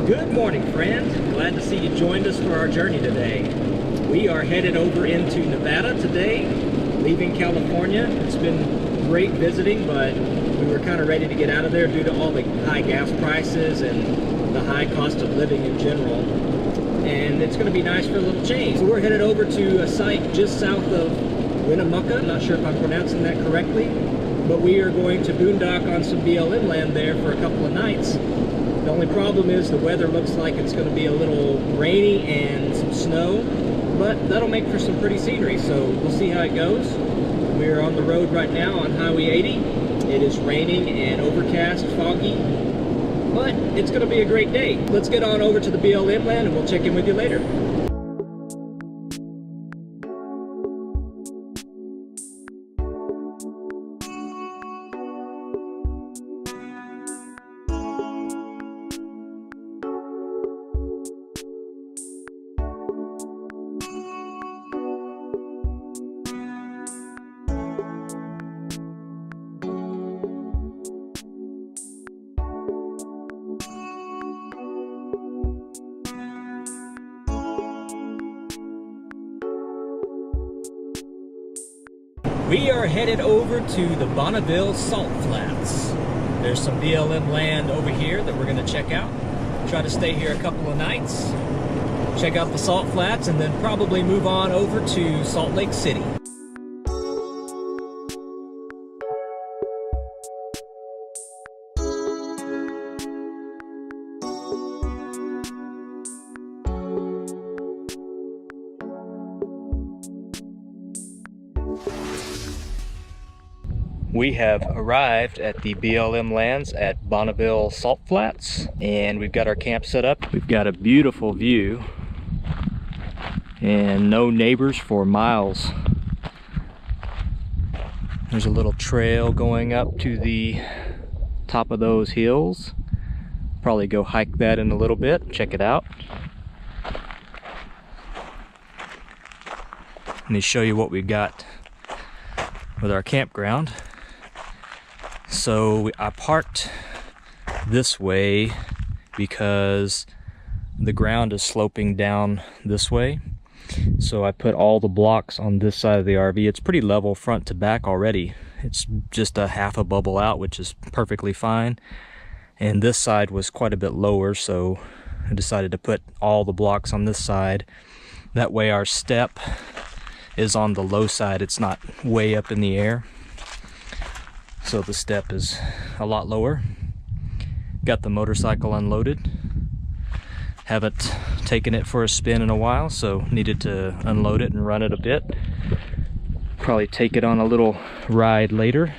Good morning, friend. Glad to see you joined us for our journey today. We are headed over into Nevada today, leaving California. It's been great visiting, but we were kind of ready to get out of there due to all the high gas prices and the high cost of living in general. And it's going to be nice for a little change. So we're headed over to a site just south of Winnemucca. I'm not sure if I'm pronouncing that correctly, but we are going to boondock on some BLM land there for a couple of nights. The only problem is the weather looks like it's going to be a little rainy and some snow, but that'll make for some pretty scenery, so we'll see how it goes. We're on the road right now on Highway 80. It is raining and overcast, foggy, but it's going to be a great day. Let's get on over to the BLM land and we'll check in with you later. We are headed over to the Bonneville Salt Flats. There's some BLM land over here that we're going to check out. Try to stay here a couple of nights, check out the Salt Flats, and then probably move on over to Salt Lake City. We have arrived at the BLM lands at Bonneville Salt Flats, and we've got our camp set up. We've got a beautiful view and no neighbors for miles. There's a little trail going up to the top of those hills. Probably go hike that in a little bit, check it out. Let me show you what we've got with our campground. So I parked this way because the ground is sloping down this way. So I put all the blocks on this side of the RV. It's pretty level front to back already. It's just a half a bubble out, which is perfectly fine. And this side was quite a bit lower, so I decided to put all the blocks on this side. That way our step is on the low side. It's not way up in the air. So the step is a lot lower. Got the motorcycle unloaded. Haven't taken it for a spin in a while, so needed to unload it and run it a bit. Probably take it on a little ride later.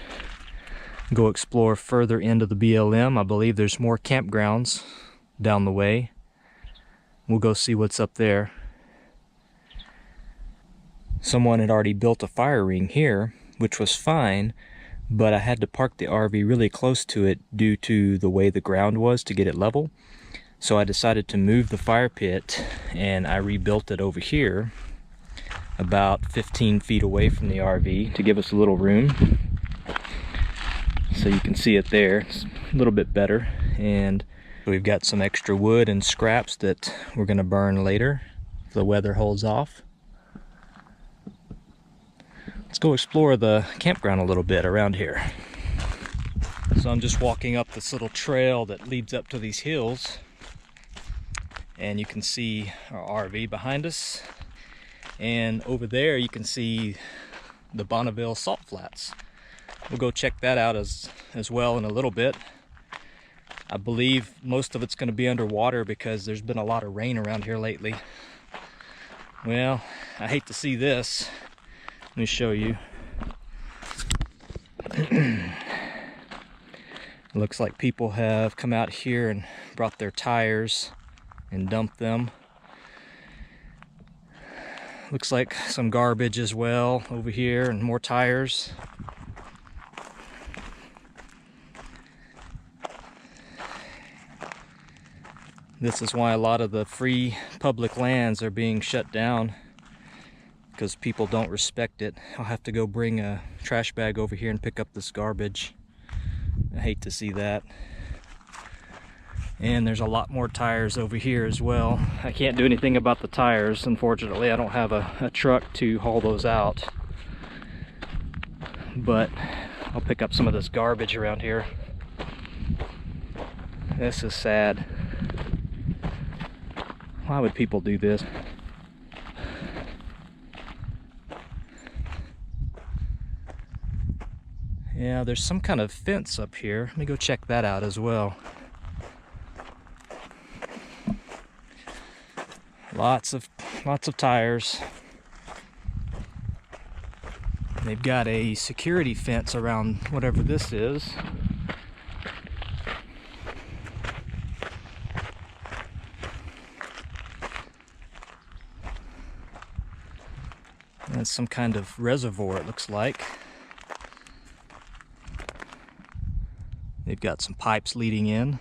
Go explore further into the BLM. I believe there's more campgrounds down the way. We'll go see what's up there. Someone had already built a fire ring here, which was fine, but I had to park the RV really close to it due to the way the ground was to get it level. So I decided to move the fire pit, and I rebuilt it over here about 15 feet away from the RV to give us a little room. So you can see it there. It's a little bit better, and we've got some extra wood and scraps that we're going to burn later if the weather holds off. Let's go explore the campground a little bit around here. So I'm just walking up this little trail that leads up to these hills, and you can see our RV behind us, and over there you can see the Bonneville Salt Flats. We'll go check that out as well in a little bit. I believe most of it's going to be underwater because there's been a lot of rain around here lately. Well, I hate to see this. Let me show you. Looks like people have come out here and brought their tires and dumped them. Looks like some garbage as well over here and more tires. This is why a lot of the free public lands are being shut down, because people don't respect it. I'll have to go bring a trash bag over here and pick up this garbage. I hate to see that. And there's a lot more tires over here as well. I can't do anything about the tires, unfortunately. I don't have a truck to haul those out. But I'll pick up some of this garbage around here. This is sad. Why would people do this? Yeah, there's some kind of fence up here. Let me go check that out as well. Lots of tires. They've got a security fence around whatever this is. And it's some kind of reservoir, it looks like. They've got some pipes leading in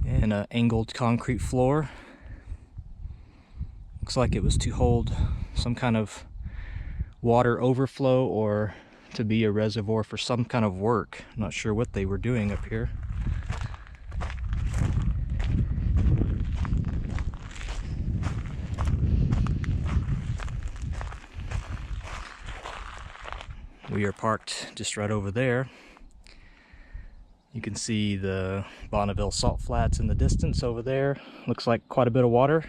and an angled concrete floor. Looks like it was to hold some kind of water overflow or to be a reservoir for some kind of work. I'm not sure what they were doing up here. We are parked just right over there. You can see the Bonneville Salt Flats in the distance over there. Looks like quite a bit of water.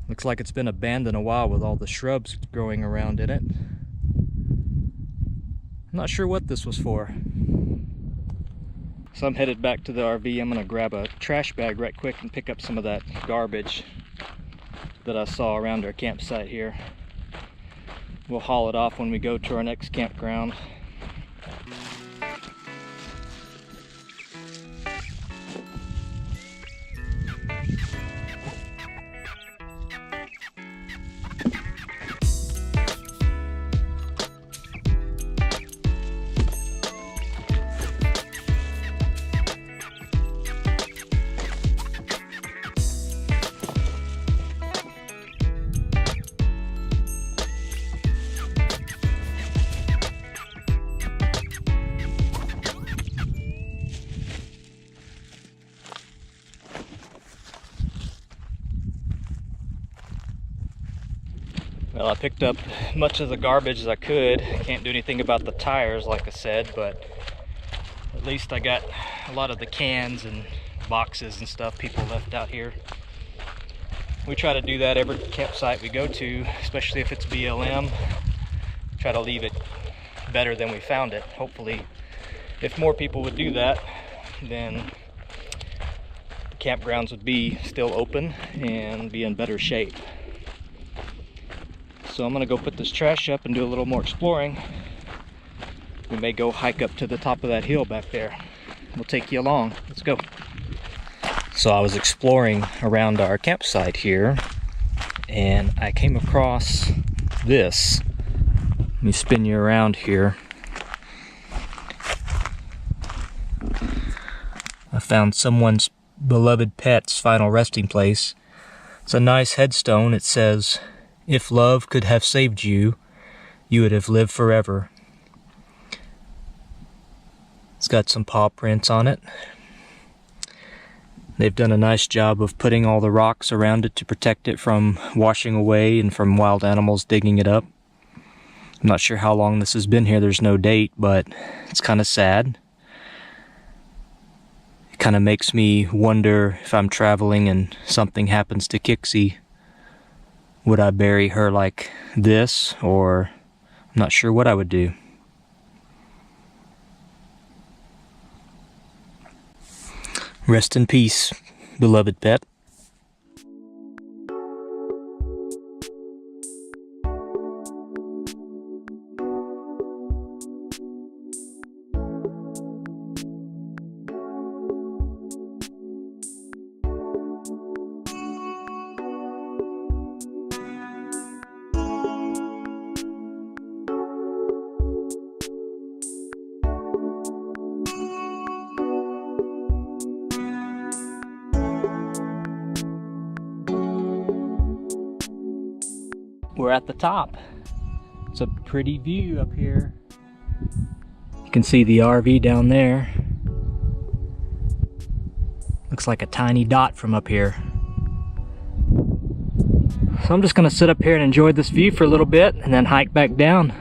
Looks like it's been abandoned a while with all the shrubs growing around in it. I'm not sure what this was for. So I'm headed back to the RV. I'm gonna grab a trash bag right quick and pick up some of that garbage that I saw around our campsite here. We'll haul it off when we go to our next campground. Well, I picked up much of the garbage as I could. Can't do anything about the tires, like I said, but at least I got a lot of the cans and boxes and stuff people left out here. We try to do that every campsite we go to, especially if it's BLM. Try to leave it better than we found it. Hopefully, if more people would do that, then the campgrounds would be still open and be in better shape. So I'm gonna go put this trash up and do a little more exploring. We may go hike up to the top of that hill back there. We'll take you along. Let's go. So I was exploring around our campsite here and I came across this. Let me spin you around here. I found someone's beloved pet's final resting place. It's a nice headstone. It says, "If love could have saved you, you would have lived forever." It's got some paw prints on it. They've done a nice job of putting all the rocks around it to protect it from washing away and from wild animals digging it up. I'm not sure how long this has been here. There's no date, but it's kind of sad. It kind of makes me wonder if I'm traveling and something happens to Kixie. Would I bury her like this, or I'm not sure what I would do. Rest in peace, beloved pet. We're at the top. It's a pretty view up here. You can see the RV down there. Looks like a tiny dot from up here. So I'm just gonna sit up here and enjoy this view for a little bit and then hike back down.